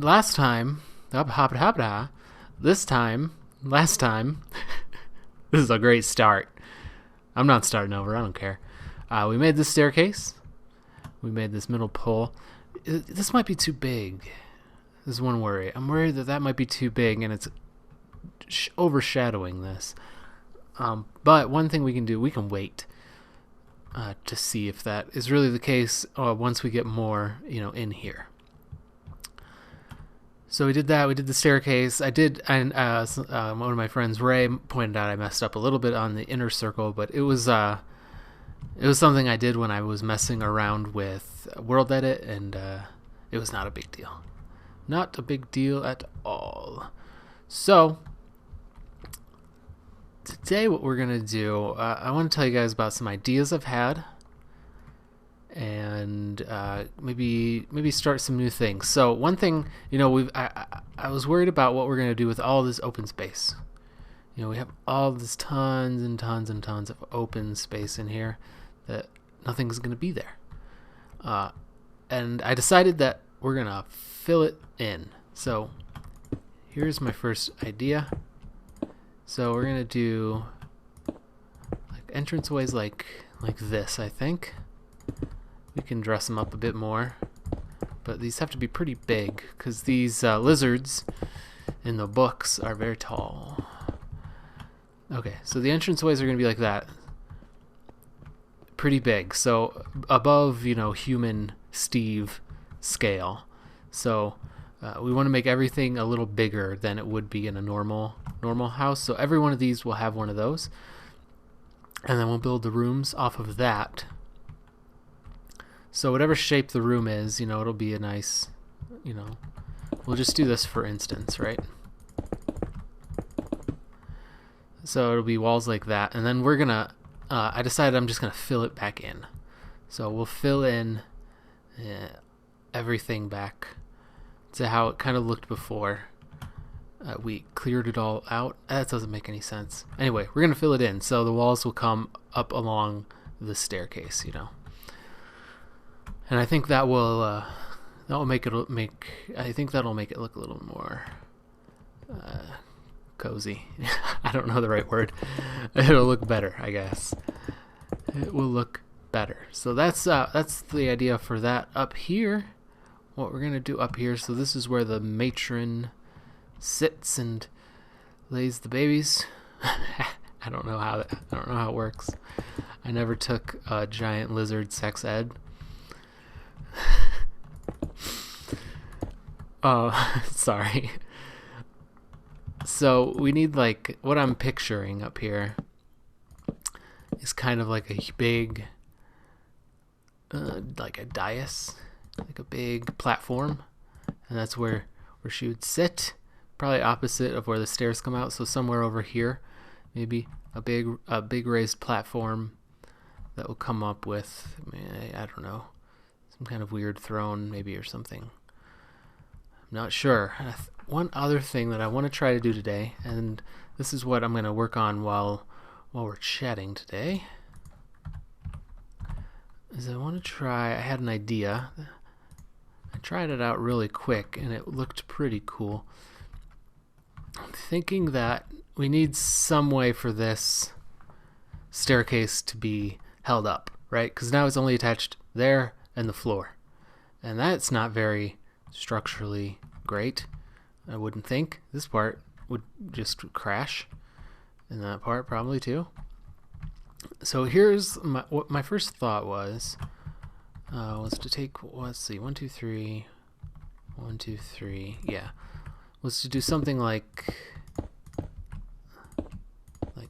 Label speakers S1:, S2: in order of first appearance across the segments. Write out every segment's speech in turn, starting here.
S1: last time, last time, this is a great start. I'm not starting over, I don't care. We made this staircase. We made this middle pole. This might be too big. This is one worry. I'm worried that might be too big and it's overshadowing this. But one thing we can do, we can wait to see if that is really the case once we get more, in here. So we did that. We did the staircase. And one of my friends, Ray, pointed out I messed up a little bit on the inner circle, but it was something I did when I was messing around with World Edit, and it was not a big deal. Not a big deal at all. So today what we're going to do, I want to tell you guys about some ideas I've had, and maybe start some new things. So one thing, I was worried about what we're going to do with all this open space. We have all this tons and tons and tons of open space in here that nothing's going to be there. And I decided that we're going to fill it in. So here's my first idea. So we're going to do like entranceways like this, I think. We can dress them up a bit more. But these have to be pretty big because these lizards in the books are very tall. Okay, so the entranceways are going to be like that. Pretty big. So above, human Steve scale. So we want to make everything a little bigger than it would be in a normal house. So every one of these will have one of those. And then we'll build the rooms off of that. So whatever shape the room is, it'll be a nice, we'll just do this for instance, right? So it'll be walls like that. And then we're going to, I decided I'm just going to fill it back in. So we'll fill in everything back to how it kind of looked before. We cleared it all out. That doesn't make any sense. Anyway, we're going to fill it in. So the walls will come up along the staircase, And I think that will make it look a little more cozy. I don't know the right word. It'll look better, I guess. It will look better. So that's the idea for that. Up here, what we're gonna do up here. So this is where the matron sits and lays the babies. I don't know how it works. I never took a giant lizard sex ed. Oh, sorry. So we need, like, what I'm picturing up here is kind of like a big, like a dais, like a big platform, and that's where she would sit, probably opposite of where the stairs come out. So somewhere over here, maybe a big raised platform that will come up with, I don't know, some kind of weird throne maybe or something. I'm not sure. One other thing that I want to try to do today, and this is what I'm going to work on while we're chatting today, is I want to try, I had an idea. I tried it out really quick and it looked pretty cool. I'm thinking that we need some way for this staircase to be held up, right? Because now it's only attached there and the floor. And that's not very structurally great, I wouldn't think. This part would just crash, and that part probably too. So here's what my first thought was to take, let's see, 1 2 3 1 2 3, yeah, was to do something like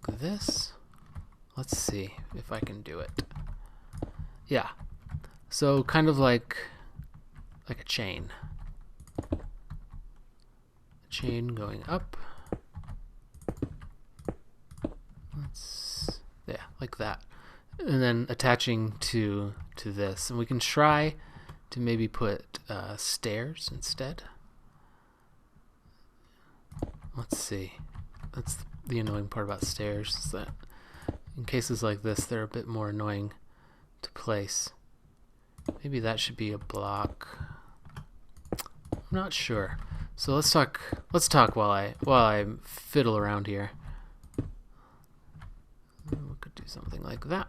S1: this. Let's see if I can do it. Yeah, so kind of like a chain going up. Yeah, like that, and then attaching to this, and we can try to maybe put stairs instead. Let's see. That's the annoying part about stairs, is that in cases like this they're a bit more annoying to place. Maybe that should be a block. I'm not sure. So let's talk. Let's talk while I fiddle around here. We could do something like that.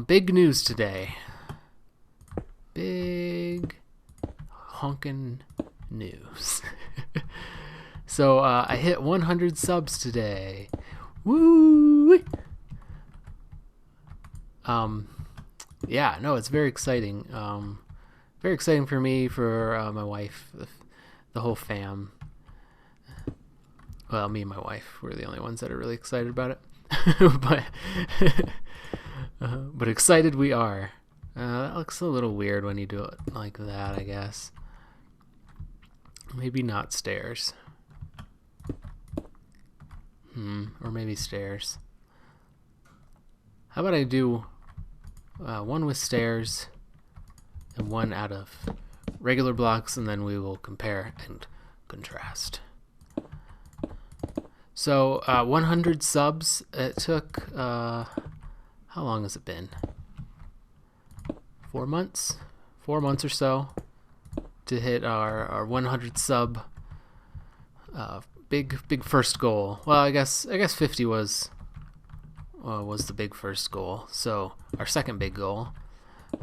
S1: Big news today. Big honkin' news. So I hit 100 subs today. Woo! Yeah, no, it's very exciting. Very exciting for me, for my wife, the whole fam. Well, me and my wife, we're the only ones that are really excited about it. But excited we are. That looks a little weird when you do it like that, I guess. Maybe not stairs. Or maybe stairs. How about I do one with stairs and one out of regular blocks, and then we will compare and contrast. So 100 subs. It took how long has it been? 4 months? 4 months or so to hit our 100 sub big first goal. Well, I guess 50 was the big first goal. So our second big goal,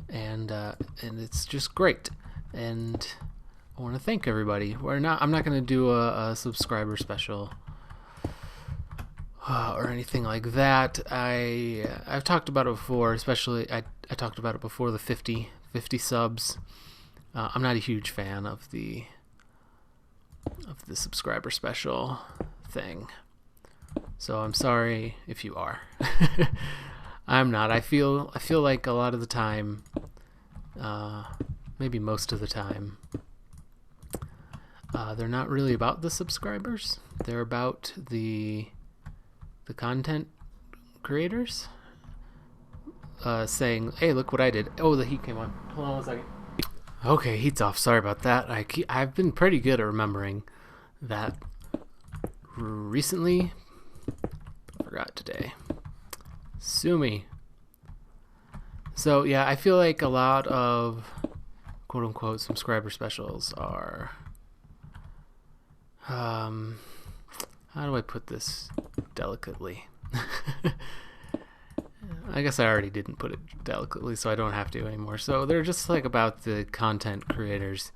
S1: and it's just great. And I want to thank everybody. I'm not going to do a subscriber special or anything like that. I've talked about it before. Especially I talked about it before the 50 subs. I'm not a huge fan of the subscriber special thing. So I'm sorry if you are. I'm not. I feel like a lot of the time, maybe most of the time, they're not really about the subscribers. They're about the content creators saying, "Hey, look what I did." Oh, the heat came on. Hold on 1 second. Okay, heat's off. Sorry about that. I've been pretty good at remembering that recently. I forgot today. Sue me. So yeah, I feel like a lot of quote unquote subscriber specials are how do I put this delicately? I guess I already didn't put it delicately, so I don't have to anymore. So they're just like about the content creators'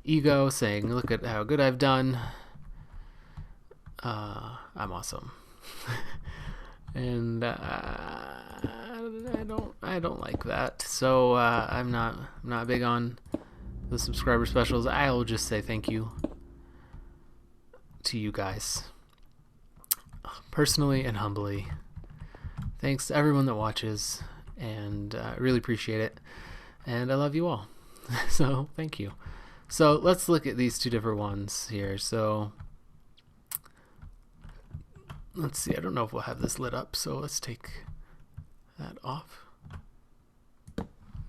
S1: ego, saying, "Look at how good I've done. I'm awesome." And I don't like that. So I'm not big on the subscriber specials. I'll just say thank you to you guys, personally and humbly. Thanks to everyone that watches, and I really appreciate it, and I love you all. So thank you. So let's look at these two different ones here. So let's see, I don't know if we'll have this lit up, so let's take that off.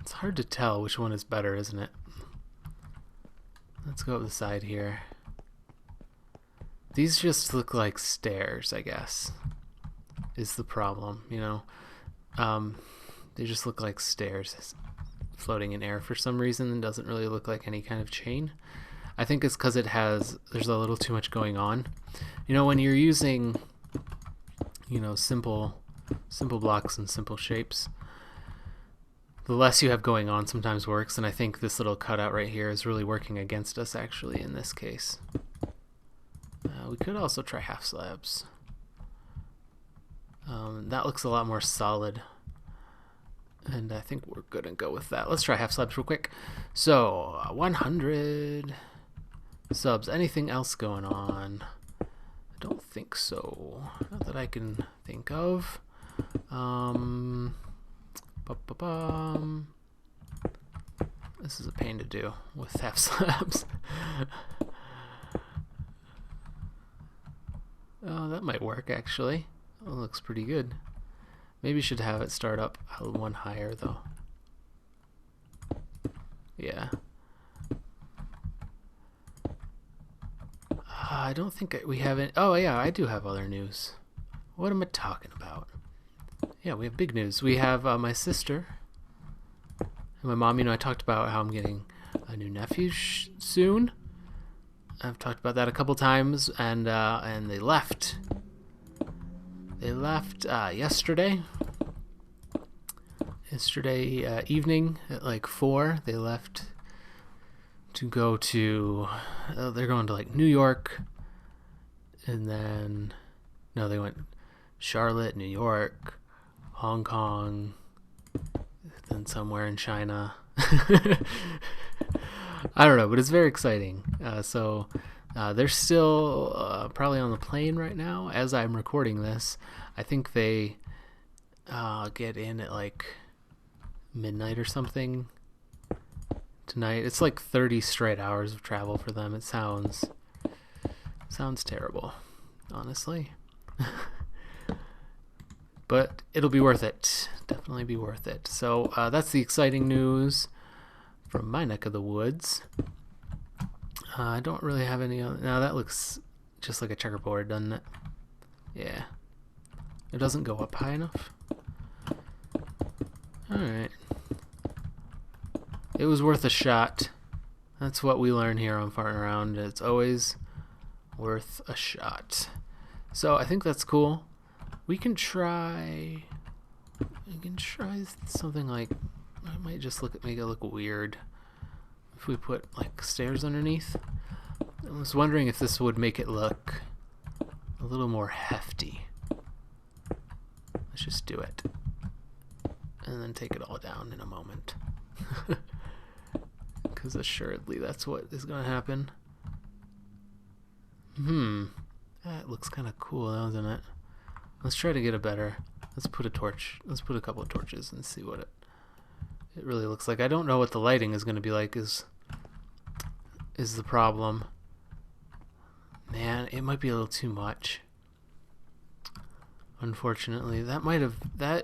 S1: It's hard to tell which one is better, isn't it? Let's go up the side here. These just look like stairs, I guess, is the problem, you know. They just look like stairs floating in air for some reason, and doesn't really look like any kind of chain. I think it's because there's a little too much going on. You know, when you're using, you know, simple blocks and simple shapes, the less you have going on sometimes works, and I think this little cutout right here is really working against us actually in this case. We could also try half slabs. That looks a lot more solid, and I think we're gonna go with that. Let's try half slabs real quick. So 100 subs. Anything else going on? I don't think so. Not that I can think of. This is a pain to do with half slabs. Oh, that might work actually. That looks pretty good. Maybe should have it start up one higher though. Yeah. I don't think we have any. Oh yeah, I do have other news. What am I talking about? Yeah, we have big news. We have my sister and my mom. You know, I talked about how I'm getting a new nephew soon. I've talked about that a couple times, and they left. They left yesterday. Yesterday evening at like 4. They left to go to. They're going to like New York, and then no, they went Charlotte, New York, Hong Kong, then somewhere in China. I don't know, but it's very exciting. So they're still probably on the plane right now as I'm recording this. I think they get in at like midnight or something tonight. It's like 30 straight hours of travel for them. It sounds terrible, honestly. But it'll be worth it. Definitely be worth it. So that's the exciting news from my neck of the woods. I don't really have any other. Now that looks just like a checkerboard, doesn't it? Yeah. It doesn't go up high enough. Alright. It was worth a shot. That's what we learn here on Farting Around. It's always worth a shot. So I think that's cool. We can try something like, I might just make it look weird if we put like stairs underneath. I was wondering if this would make it look a little more hefty. Let's just do it. And then take it all down in a moment. Because assuredly that's what is going to happen. That looks kind of cool, doesn't it? Let's try to get a better. Let's put a torch. Let's put a couple of torches and see what it really looks like. I don't know what the lighting is going to be like. Is the problem? Man, it might be a little too much. Unfortunately, that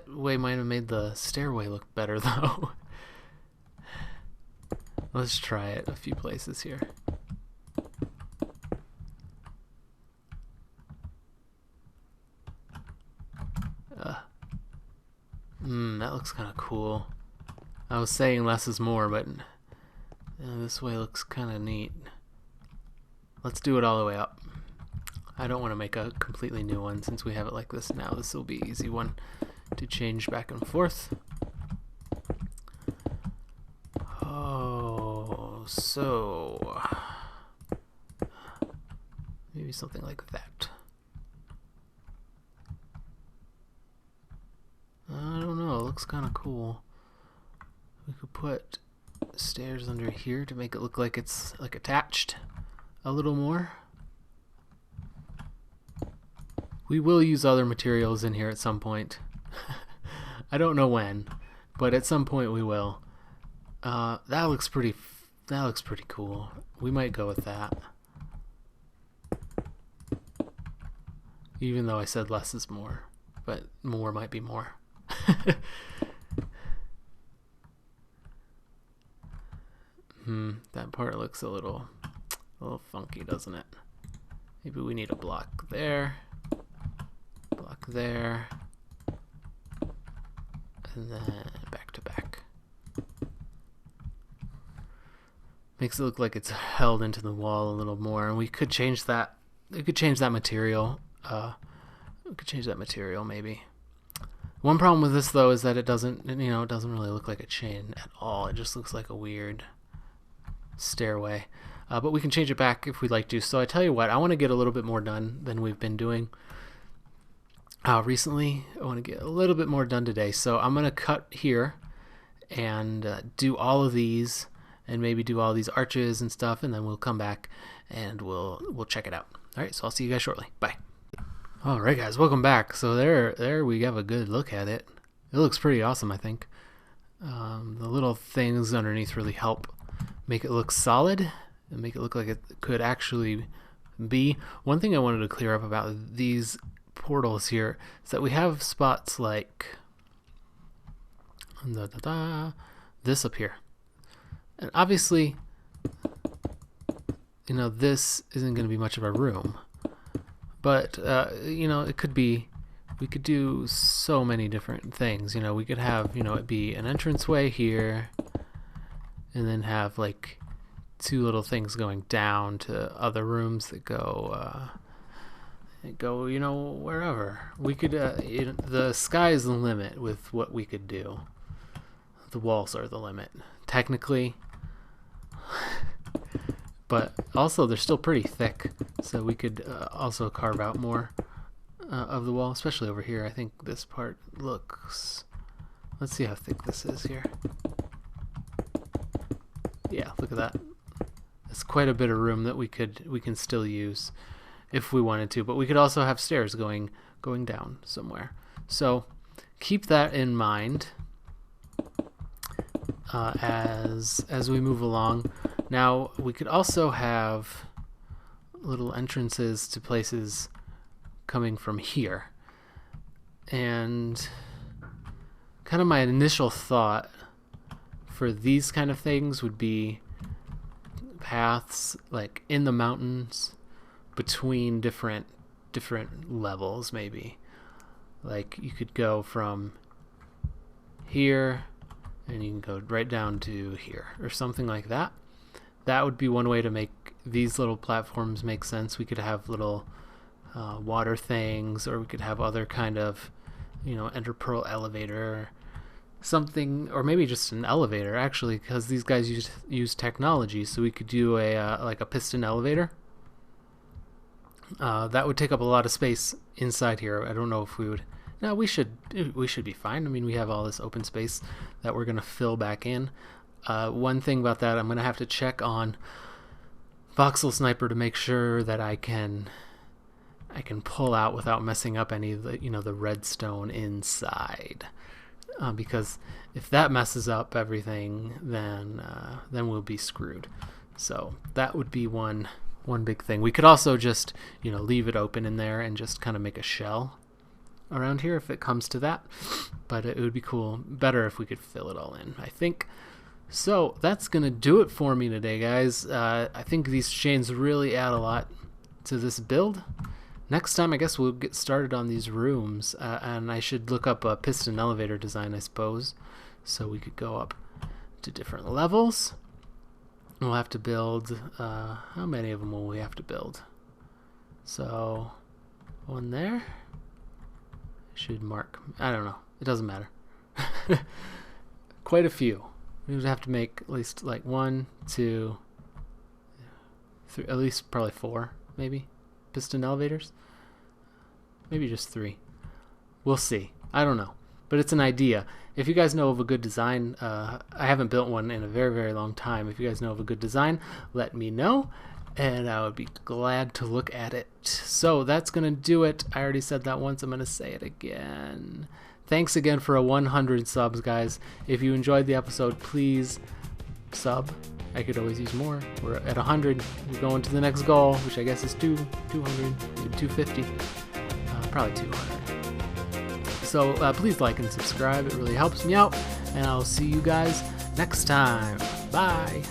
S1: way might have made the stairway look better though. Let's try it a few places here. That looks kind of cool. I was saying less is more, but this way looks kind of neat. Let's do it all the way up. I don't want to make a completely new one since we have it like this now. This will be an easy one to change back and forth. Oh, so maybe something like that. I don't know, it looks kind of cool. We could put stairs under here to make it look like it's like attached a little more. We will use other materials in here at some point. I don't know when, but at some point we will. That looks pretty cool. We might go with that. Even though I said less is more, but more might be more. That part looks a little funky, doesn't it? Maybe we need a block there, and then back to back. Makes it look like it's held into the wall a little more, and we could change that. We could change that material. Maybe. One problem with this though is that it doesn't really look like a chain at all. It just looks like a weird stairway. But we can change it back if we'd like to. So I tell you what, I want to get a little bit more done than we've been doing recently. I want to get a little bit more done today. So I'm going to cut here and do all of these and maybe do all these arches and stuff, and then we'll come back and we'll check it out. All right, so I'll see you guys shortly. Bye. All right, guys, welcome back. So there we have a good look at it. It looks pretty awesome, I think. The little things underneath really help make it look solid and make it look like it could actually be. One thing I wanted to clear up about these portals here is that we have spots like this up here. And obviously, this isn't going to be much of a room. But, it could be, we could do so many different things. We could have, it be an entranceway here, and then have, like, two little things going down to other rooms that go wherever. We could the sky is the limit with what we could do. The walls are the limit technically, but also they're still pretty thick, so we could also carve out more of the wall, especially over here. I think this part looks, let's see how thick this is here. Yeah, look at that. It's quite a bit of room that we can still use if we wanted to, but we could also have stairs going down somewhere. So keep that in mind as we move along. Now we could also have little entrances to places coming from here, and kind of my initial thought for these kind of things would be paths like in the mountains between different levels. Maybe like you could go from here and you can go right down to here or something like that. That would be one way to make these little platforms make sense. We could have little water things, or we could have other kind of, ender pearl elevator, something, or maybe just an elevator actually, because these guys use technology. So we could do a like a piston elevator. That would take up a lot of space inside here. I don't know if we would. No, we should be fine. I mean, we have all this open space that we're gonna fill back in. One thing about that, I'm gonna have to check on Voxel Sniper to make sure that I can pull out without messing up any of the the redstone inside, because if that messes up everything, then we'll be screwed. So that would be one big thing. We could also just leave it open in there and just kind of make a shell around here if it comes to that, but it would be better if we could fill it all in, I think. So that's gonna do it for me today, guys. I think these chains really add a lot to this build. Next time I guess we'll get started on these rooms, and I should look up a piston elevator design, I suppose, so we could go up to different levels. We'll have to build, how many of them will we have to build? So one there, should mark, I don't know, it doesn't matter. Quite a few. We would have to make at least like 1, 2, 3, at least probably 4 maybe piston elevators, maybe just 3. We'll see. I don't know, but it's an idea. If you guys know of a good design, I haven't built one in a very, very long time. If you guys know of a good design, let me know, and I would be glad to look at it. So that's gonna do it. I already said that once. I'm gonna say it again. Thanks again for 100 subs, guys. If you enjoyed the episode, please sub. I could always use more. We're at 100. We're going to the next goal, which I guess is 200, maybe 250, probably 200. So please like and subscribe. It really helps me out. And I'll see you guys next time. Bye.